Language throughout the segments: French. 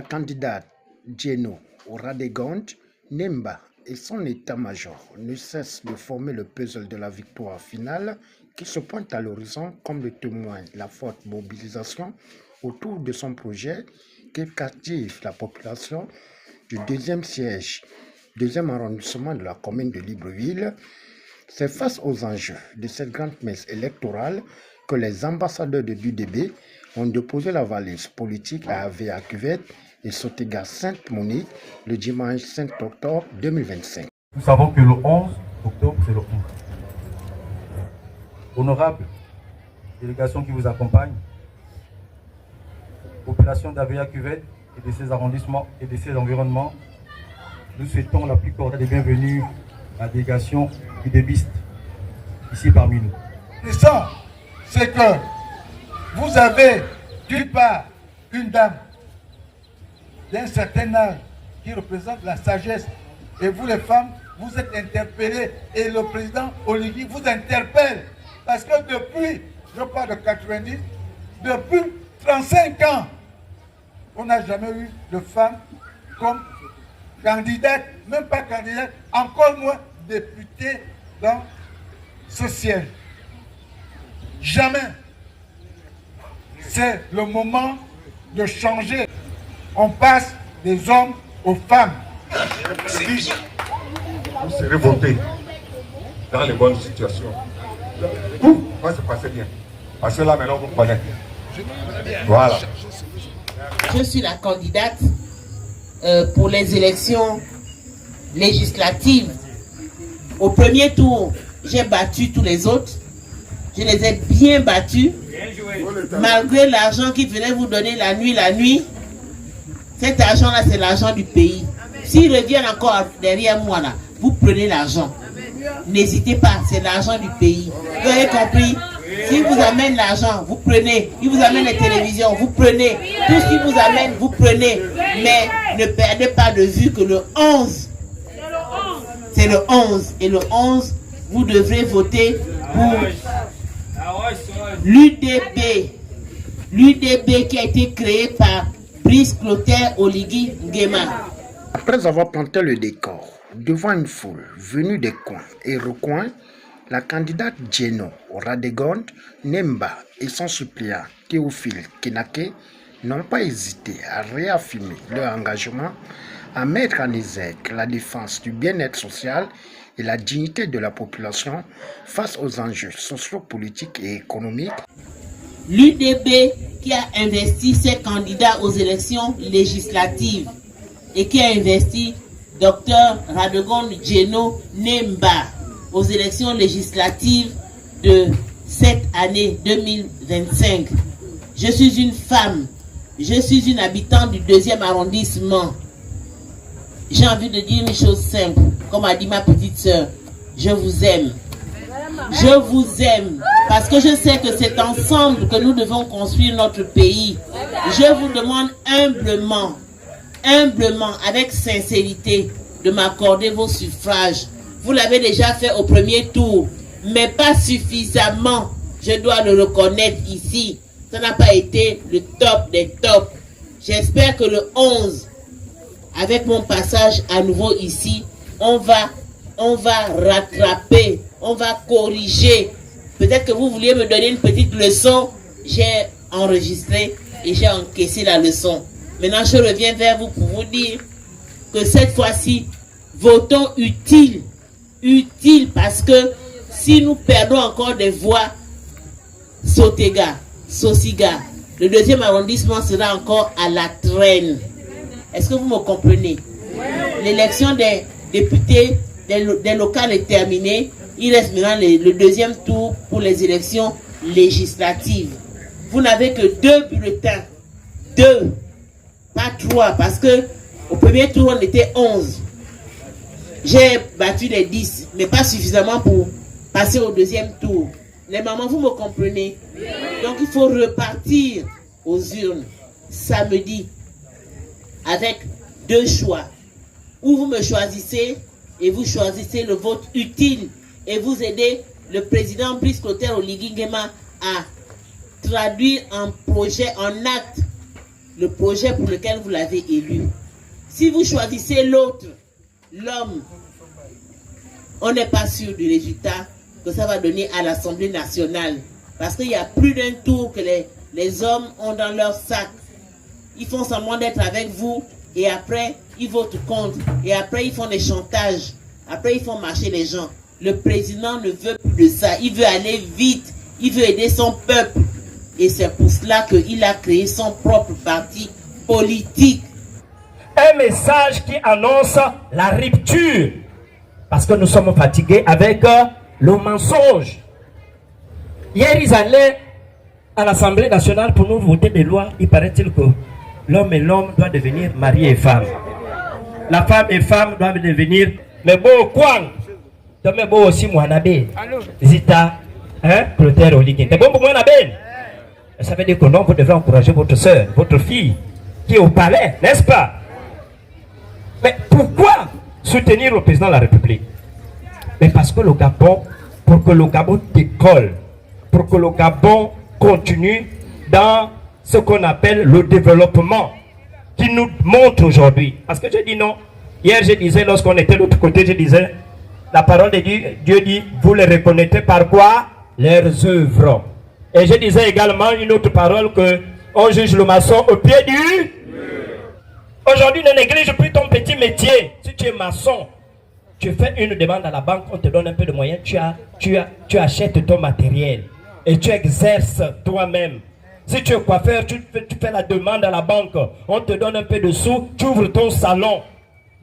La candidate Djeno Radegonde Nemba et son état-major ne cessent de former le puzzle de la victoire finale qui se pointe à l'horizon comme le témoigne la forte mobilisation autour de son projet qui captive la population du deuxième arrondissement de la commune de Libreville. C'est face aux enjeux de cette grande messe électorale que les ambassadeurs de l'UDB ont déposé la valise politique à Avea Cuvette et Sotega Sainte-Monique le dimanche 5 octobre 2025. Nous savons que le 11 octobre, c'est le 11. Honorable délégation qui vous accompagne, population d'Avea Cuvette et de ses arrondissements et de ses environnements, nous souhaitons la plus cordiale des bienvenue à la délégation UDBiste ici parmi nous. Le sens, c'est que vous avez d'une part une dame d'un certain âge qui représente la sagesse et vous les femmes, vous êtes interpellées et le président Oligui vous interpelle parce que depuis, je parle de 90, depuis 35 ans, on n'a jamais eu de femme comme candidate, même pas candidate, encore moins députée dans ce siège. Jamais. C'est le moment de changer. On passe des hommes aux femmes. Si vous serez voté dans les bonnes situations, tout va se passer bien. Parce que là maintenant vous connaissez. Voilà. Je suis la candidate pour les élections législatives. Au premier tour, j'ai battu tous les autres. Je les ai bien battus. Malgré l'argent qu'ils venaient vous donner la nuit. Cet argent-là, c'est l'argent du pays. S'ils reviennent encore derrière moi, là, vous prenez l'argent. N'hésitez pas, c'est l'argent du pays. Vous avez compris? S'ils vous amènent l'argent, vous prenez. Ils vous amènent les télévisions, vous prenez. Tout ce qu'ils vous amènent, vous prenez. Mais ne perdez pas de vue que le 11, c'est le 11. Et le 11, vous devrez voter pour l'UDB. L'UDB qui a été créé par Brice Clotaire Oligui Nguema. Après avoir planté le décor devant une foule venue des coins et recoins, la candidate Djeno Radegonde Nemba et son suppléant Théophile Kenake n'ont pas hésité à réaffirmer leur engagement à mettre en exergue la défense du bien-être social et la dignité de la population face aux enjeux sociopolitiques et économiques. L'UDB qui a investi ses candidats aux élections législatives et qui a investi Dr Radegonde Djeno Nemba aux élections législatives de cette année 2025. Je suis une femme, je suis une habitante du 2e arrondissement. J'ai envie de dire une chose simple, comme a dit ma petite sœur, je vous aime. Je vous aime parce que je sais que c'est ensemble que nous devons construire notre pays. Je vous demande humblement, avec sincérité, de m'accorder vos suffrages. Vous l'avez déjà fait au premier tour, mais pas suffisamment. Je dois le reconnaître ici. Ça n'a pas été le top des tops. J'espère que le 11, avec mon passage à nouveau ici, on va rattraper, on va corriger. Peut-être que vous vouliez me donner une petite leçon. J'ai enregistré et j'ai encaissé la leçon. Maintenant, je reviens vers vous pour vous dire que cette fois-ci, votons utile. Utile parce que si nous perdons encore des voix, Sotega, Sosiga, le 2e arrondissement sera encore à la traîne. Est-ce que vous me comprenez? L'élection des députés, des locales est terminée. Il reste maintenant le 2e tour pour les élections législatives. Vous n'avez que 2 bulletins. 2, pas 3, parce que au premier tour, on était 11. J'ai battu les 10, mais pas suffisamment pour passer au 2e tour. Les mamans, vous me comprenez? Donc, il faut repartir aux urnes samedi avec 2 choix. Ou vous me choisissez et vous choisissez le vote utile et vous aidez le président Brice Clotaire Oligui Nguema à traduire un projet en acte le projet pour lequel vous l'avez élu. Si vous choisissez l'autre, l'homme, on n'est pas sûr du résultat que ça va donner à l'Assemblée nationale. Parce qu'il y a plus d'un tour que les hommes ont dans leur sac. Ils font semblant d'être avec vous et après, ils votent contre. Et après, ils font des chantages. Après, ils font marcher les gens. Le président ne veut plus de ça. Il veut aller vite. Il veut aider son peuple. Et c'est pour cela qu'il a créé son propre parti politique. Un message qui annonce la rupture. Parce que nous sommes fatigués avec le mensonge. Hier, ils allaient à l'Assemblée nationale pour nous voter des lois. Il paraît-il que l'homme et l'homme doivent devenir mari et femme. La femme et femme doivent devenir... Mais bon, quoi? Mais bon aussi, moi, Nabé. Zita, hein, Clotaire Oligin. C'est bon pour moi, Nabé. Ça veut dire que non, vous devez encourager votre soeur, votre fille, qui est au palais, n'est-ce pas? Mais pourquoi soutenir le président de la République? Mais parce que le Gabon, pour que le Gabon décolle, pour que le Gabon continue dans ce qu'on appelle le développement qui nous montre aujourd'hui. Parce que je dis non. Hier, je disais, lorsqu'on était de l'autre côté, je disais, la parole de Dieu dit, vous les reconnaîtrez par quoi? Leurs œuvres. Et je disais également une autre parole que on juge le maçon au pied du mur. Aujourd'hui, ne néglige plus ton petit métier. Si tu es maçon, tu fais une demande à la banque, on te donne un peu de moyens, tu achètes ton matériel et tu exerces toi-même. Si tu es coiffeur, tu fais la demande à la banque, on te donne un peu de sous, tu ouvres ton salon.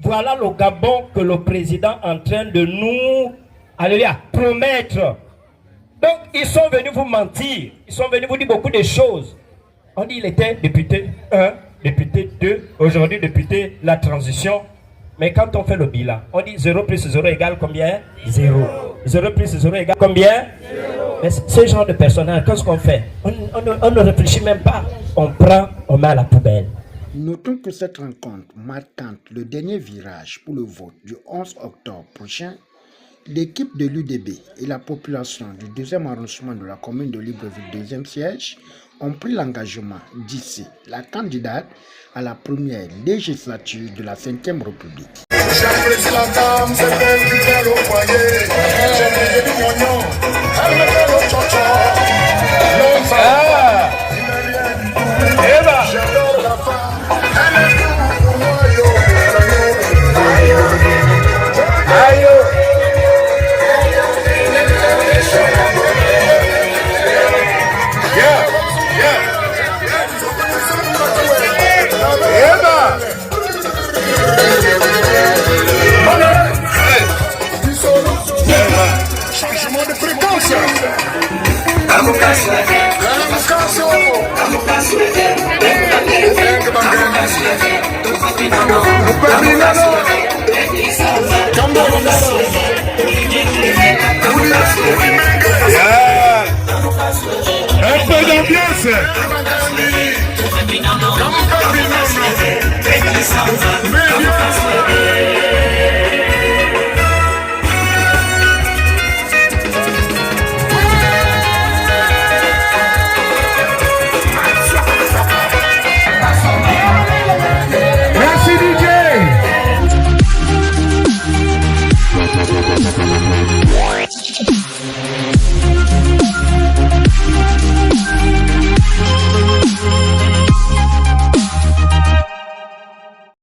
Voilà le Gabon que le président est en train de nous, alléluia, promettre. Donc, ils sont venus vous mentir. Ils sont venus vous dire beaucoup de choses. On dit qu'il était député 1, député 2, aujourd'hui député la transition. Mais quand on fait le bilan, on dit 0 plus 0 égale combien? 0. 0 plus 0 égale combien? 0. Mais ce genre de personnage, qu'est-ce qu'on fait? On ne réfléchit même pas. On prend, on met à la poubelle. Notons que cette rencontre marquant le dernier virage pour le vote du 11 octobre prochain, l'équipe de l'UDB et la population du 2e arrondissement de la commune de Libreville 2e siège ont pris l'engagement d'ici la candidate à la première législature de la 5e République. J'apprécie la dame, c'est elle qui fait le foyer. J'aime bien du moignon, elle me fait le chocho. J'adore la femme, elle est tout pour moi, yo. Changement de fréquence. Un peu d'ambiance.